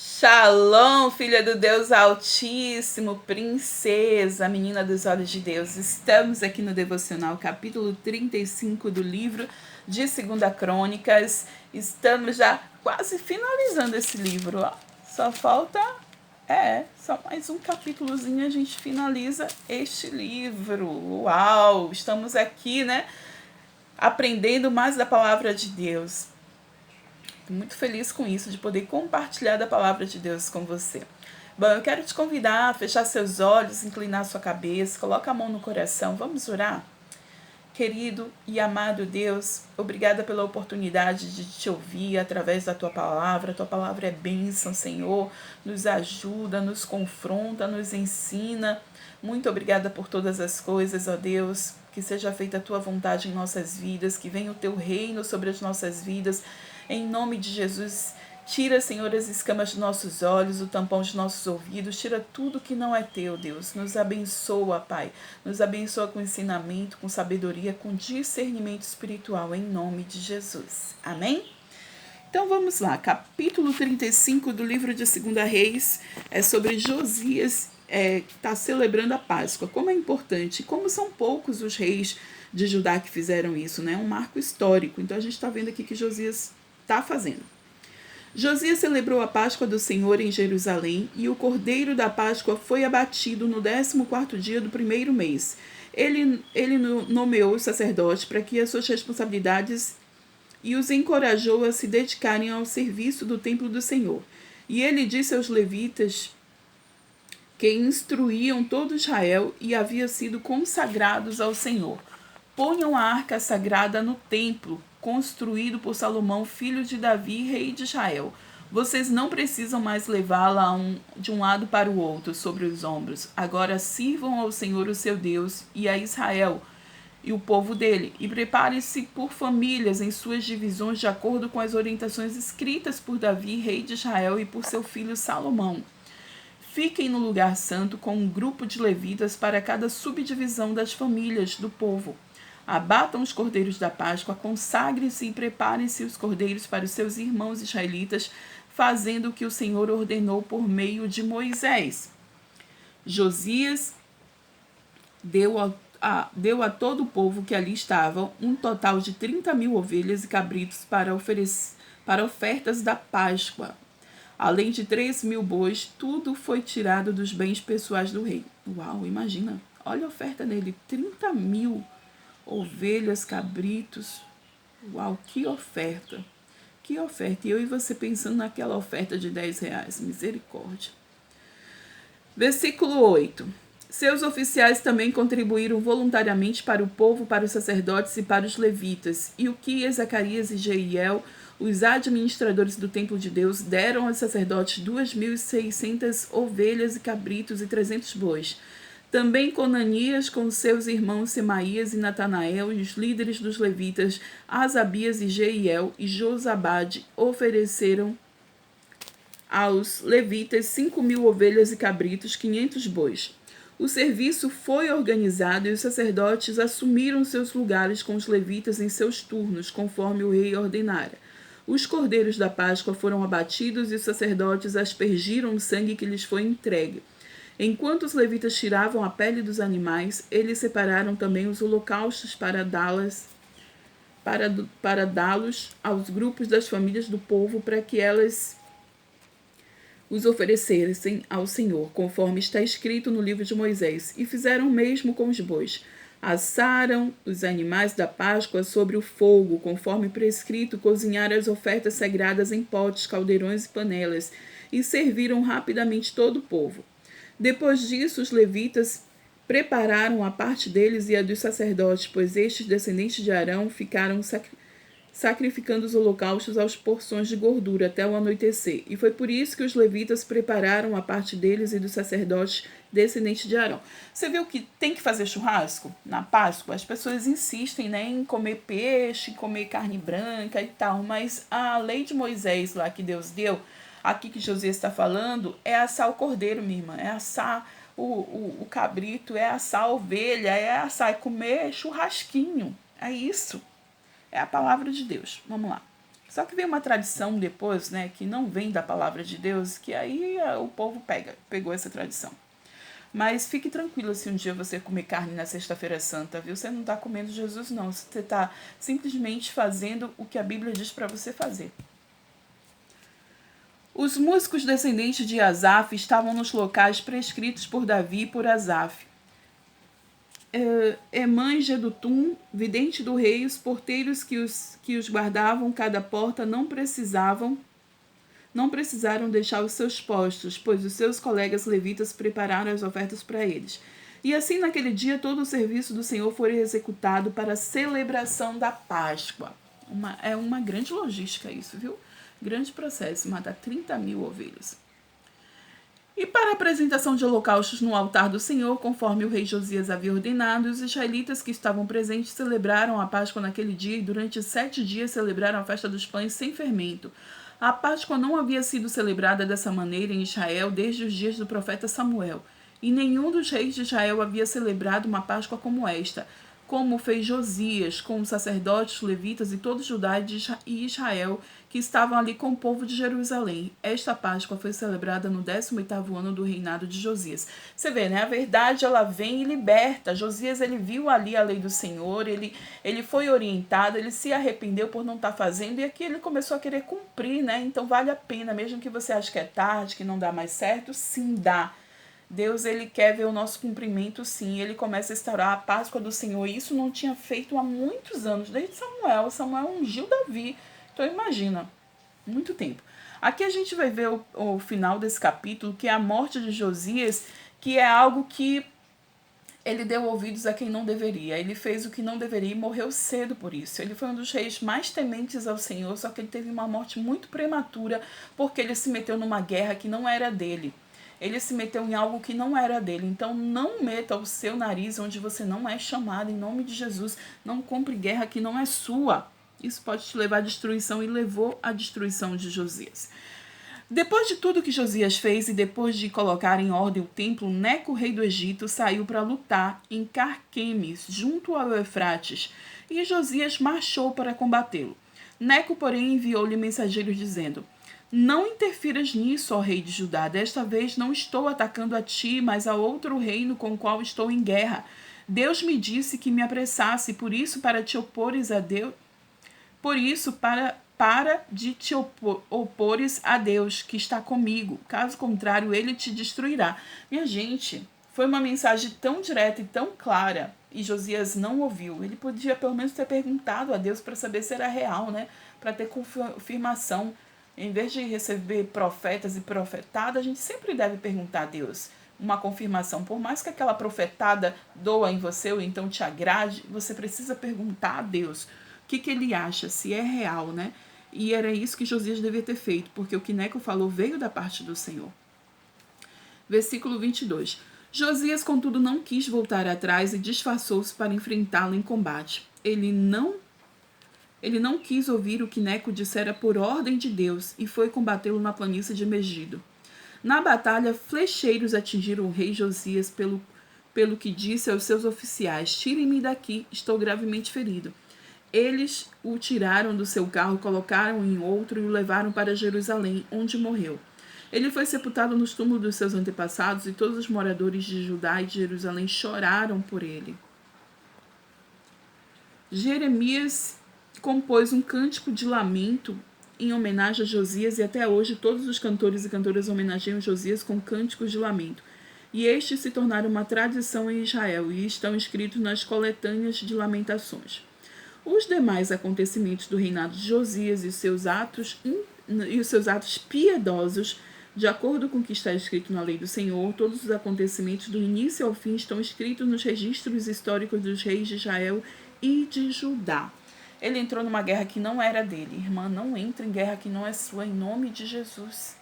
Shalom, filha do Deus Altíssimo, princesa, menina dos olhos de Deus. Estamos aqui no devocional capítulo 35 do livro de 2 Crônicas. Estamos já quase finalizando esse livro, ó. Só falta, só mais um capítulozinho a gente finaliza este livro. Uau, estamos aqui, né, aprendendo mais da palavra de Deus. Muito feliz com isso, de poder compartilhar da palavra de Deus com você. Bom, eu quero te convidar a fechar seus olhos, inclinar sua cabeça, coloca a mão no coração, vamos orar? Querido e amado Deus, obrigada pela oportunidade de te ouvir através da tua palavra. A tua palavra é bênção, Senhor, nos ajuda, nos confronta, nos ensina. Muito obrigada por todas as coisas, ó Deus, que seja feita a tua vontade em nossas vidas, que venha o teu reino sobre as nossas vidas. Em nome de Jesus, tira, Senhor, as escamas dos nossos olhos, o tampão dos nossos ouvidos, tira tudo que não é teu, Deus. Nos abençoa, Pai. Nos abençoa com ensinamento, com sabedoria, com discernimento espiritual, em nome de Jesus. Amém? Então vamos lá, capítulo 35 do livro de 2 Reis é sobre Josias, está celebrando a Páscoa. Como é importante, como são poucos os reis de Judá que fizeram isso, né? Um marco histórico. Então a gente está vendo aqui que Josias está fazendo. Josias celebrou a Páscoa do Senhor em Jerusalém, e o cordeiro da Páscoa foi abatido no 14º dia do primeiro mês. Ele nomeou os sacerdotes para que as suas responsabilidades e os encorajou a se dedicarem ao serviço do templo do Senhor. E ele disse aos levitas que instruíam todo Israel e haviam sido consagrados ao Senhor: ponham a arca sagrada no templo, construído por Salomão, filho de Davi, rei de Israel. Vocês não precisam mais levá-la de um lado para o outro sobre os ombros. Agora sirvam ao Senhor, o seu Deus, e a Israel e o povo dele, e preparem-se por famílias em suas divisões de acordo com as orientações escritas por Davi, rei de Israel, e por seu filho Salomão. Fiquem no lugar santo com um grupo de levitas para cada subdivisão das famílias do povo. Abatam os cordeiros da Páscoa, consagrem-se e preparem-se os cordeiros para os seus irmãos israelitas, fazendo o que o Senhor ordenou por meio de Moisés. Josias deu a todo o povo que ali estava um total de 30.000 ovelhas e cabritos para ofertas da Páscoa. Além de 3.000 bois, tudo foi tirado dos bens pessoais do rei. Uau, imagina, olha a oferta dele, 30.000 ovelhas, cabritos. Uau, que oferta. Que oferta. E eu e você pensando naquela oferta de R$10. Misericórdia. Versículo 8. Seus oficiais também contribuíram voluntariamente para o povo, para os sacerdotes e para os levitas. E Uquias, Zacarias e Jeiel, os administradores do templo de Deus, deram aos sacerdotes 2.600 ovelhas e cabritos e 300 bois. Também Conanias, com seus irmãos Semaías e Natanael, e os líderes dos levitas, Asabias e Jeiel e Josabade, ofereceram aos levitas 5.000 ovelhas e cabritos, 500 bois. O serviço foi organizado e os sacerdotes assumiram seus lugares com os levitas em seus turnos, conforme o rei ordenara. Os cordeiros da Páscoa foram abatidos e os sacerdotes aspergiram o sangue que lhes foi entregue. Enquanto os levitas tiravam a pele dos animais, eles separaram também os holocaustos para dá-los aos grupos das famílias do povo, para que elas os oferecessem ao Senhor, conforme está escrito no livro de Moisés, e fizeram o mesmo com os bois. Assaram os animais da Páscoa sobre o fogo, conforme prescrito, cozinharam as ofertas sagradas em potes, caldeirões e panelas, e serviram rapidamente todo o povo. Depois disso, os levitas prepararam a parte deles e a dos sacerdotes, pois estes, descendentes de Arão, ficaram sacrificando os holocaustos às porções de gordura até o anoitecer. E foi por isso que os levitas prepararam a parte deles e dos sacerdotes, descendentes de Arão. Você viu que tem que fazer churrasco na Páscoa? As pessoas insistem, né, em comer peixe, comer carne branca e tal, mas a lei de Moisés lá que Deus deu, aqui que Josias está falando, é assar o cordeiro, minha irmã, é assar o cabrito, é assar a ovelha, é comer churrasquinho, é isso. É a palavra de Deus. Vamos lá. Só que vem uma tradição depois, né, que não vem da palavra de Deus, que aí o povo pegou essa tradição. Mas fique tranquilo se um dia você comer carne na sexta-feira santa, viu? Você não está comendo Jesus, não. Você está simplesmente fazendo o que a Bíblia diz para você fazer. Os músicos descendentes de Asaf estavam nos locais prescritos por Davi e por Asaf. Emã e Jedutum, vidente do rei, os porteiros que os guardavam cada porta não precisaram deixar os seus postos, pois os seus colegas levitas prepararam as ofertas para eles. E assim, naquele dia, todo o serviço do Senhor foi executado para a celebração da Páscoa. É uma grande logística isso, viu? Grande processo, matar 30.000 ovelhas. E para a apresentação de holocaustos no altar do Senhor, conforme o rei Josias havia ordenado, os israelitas que estavam presentes celebraram a Páscoa naquele dia e durante 7 dias celebraram a festa dos pães sem fermento. A Páscoa não havia sido celebrada dessa maneira em Israel desde os dias do profeta Samuel, e nenhum dos reis de Israel havia celebrado uma Páscoa como esta, como fez Josias, com os sacerdotes, levitas e todo Judá e Israel, que estavam ali com o povo de Jerusalém. Esta Páscoa foi celebrada no 18º ano do reinado de Josias. Você vê, né? A verdade, ela vem e liberta. Josias, ele viu ali a lei do Senhor, ele foi orientado, ele se arrependeu por não estar fazendo, e aqui ele começou a querer cumprir, né? Então vale a pena, mesmo que você ache que é tarde, que não dá mais certo, sim dá. Deus, ele quer ver o nosso cumprimento, sim. Ele começa a instaurar a Páscoa do Senhor. E isso não tinha feito há muitos anos, desde Samuel. Samuel ungiu Davi. Então, imagina, muito tempo. Aqui a gente vai ver o final desse capítulo, que é a morte de Josias, que é algo que ele deu ouvidos a quem não deveria. Ele fez o que não deveria e morreu cedo por isso. Ele foi um dos reis mais tementes ao Senhor, só que ele teve uma morte muito prematura, porque ele se meteu numa guerra que não era dele. Ele se meteu em algo que não era dele. Então não meta o seu nariz onde você não é chamado, em nome de Jesus. Não compre guerra que não é sua. Isso pode te levar à destruição, e levou à destruição de Josias. Depois de tudo que Josias fez e depois de colocar em ordem o templo, Neco, rei do Egito, saiu para lutar em Carquemes, junto ao Eufrates, e Josias marchou para combatê-lo. Neco, porém, enviou-lhe mensageiros dizendo: não interfiras nisso, ó rei de Judá. Desta vez não estou atacando a ti, mas a outro reino com o qual estou em guerra. Deus me disse que me apressasse, por isso para te opores a Deus, para de te opores a Deus, que está comigo. Caso contrário, ele te destruirá. Minha gente, foi uma mensagem tão direta e tão clara, e Josias não ouviu. Ele podia pelo menos ter perguntado a Deus para saber se era real, né? Para ter confirmação. Em vez de receber profetas e profetada, a gente sempre deve perguntar a Deus uma confirmação. Por mais que aquela profetada doa em você ou então te agrade, você precisa perguntar a Deus o que ele acha, se é real, né? E era isso que Josias devia ter feito, porque o que Neco falou veio da parte do Senhor. Versículo 22. Josias, contudo, não quis voltar atrás e disfarçou-se para enfrentá-lo em combate. Ele não quis ouvir o que Neco dissera por ordem de Deus e foi combatê-lo na planície de Megido. Na batalha, flecheiros atingiram o rei Josias pelo que disse aos seus oficiais: tirem-me daqui, estou gravemente ferido. Eles o tiraram do seu carro, colocaram em outro e o levaram para Jerusalém, onde morreu. Ele foi sepultado nos túmulos dos seus antepassados e todos os moradores de Judá e de Jerusalém choraram por ele. Jeremias compôs um cântico de lamento em homenagem a Josias, e até hoje todos os cantores e cantoras homenageiam Josias com cânticos de lamento. E estes se tornaram uma tradição em Israel e estão escritos nas coletâneas de lamentações. Os demais acontecimentos do reinado de Josias e os seus atos piedosos, de acordo com o que está escrito na lei do Senhor, todos os acontecimentos do início ao fim estão escritos nos registros históricos dos reis de Israel e de Judá. Ele entrou numa guerra que não era dele. Irmã, não entre em guerra que não é sua, em nome de Jesus.